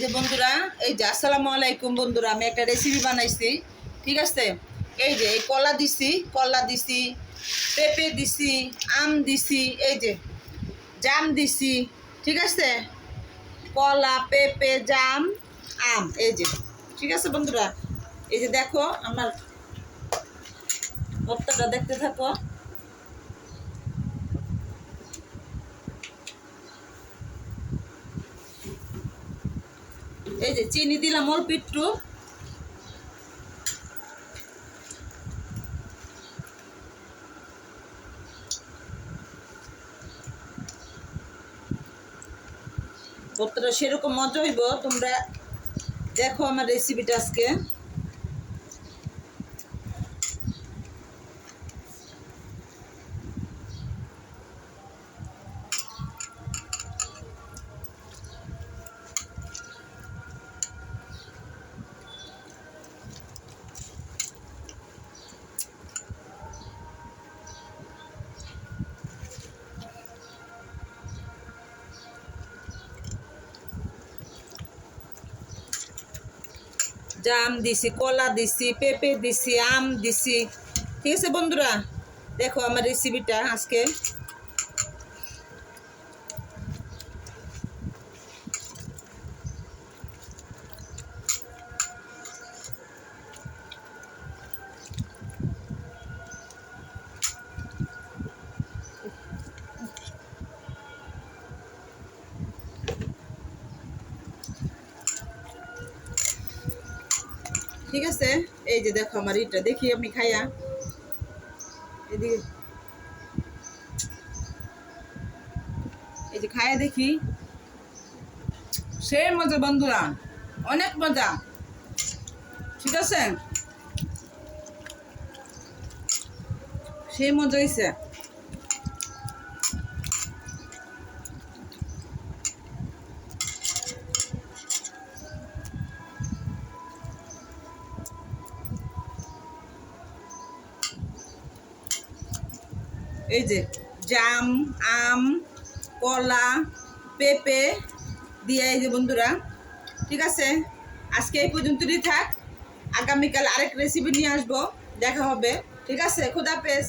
যে বন্ধুরা, এই যে আসসালামু আলাইকুম বন্ধুরা, আমি একটা রেসিপি বানাইছি। ঠিক আছে, এই যে এই কলা দিছি, পেঁপে দিছি, আম দিছি, এই যে জাম দিছি। ঠিক আছে, কলা, পেঁপে, জাম, আম, এই যে। ঠিক আছে বন্ধুরা, এই যে দেখো আমার ভর্তাটা, দেখতে থাকো। এই যে চিনি দিলাম অল্প একটু। ভর্তাটা সেরকম মজা হইব, তোমরা দেখো আমার রেসিপিটা আজকে। জাম দিছি, কলা দিছি, পেঁপে দিছি, আম দিছি। ঠিক আছে বন্ধুরা, দেখো আমার রেসিপিটা আজকে। ঠিক আছে, এই যে দেখো আমার এটা, দেখি আমি খাইয়া এদিকে, এই যে খাইয়া দেখি। সে মজা বন্ধুরা, অনেক মজা। ঠিক আছে, সেই মজা হয়েছে। এই যে জাম, আম, কলা, পেঁপে দিয়ে, এই যে বন্ধুরা। ঠিক আছে, আজকে এই পর্যন্তই থাক। আগামীকাল আরেক রেসিপি নিয়ে আসবো, দেখা হবে। ঠিক আছে, খোদা হাফেজ।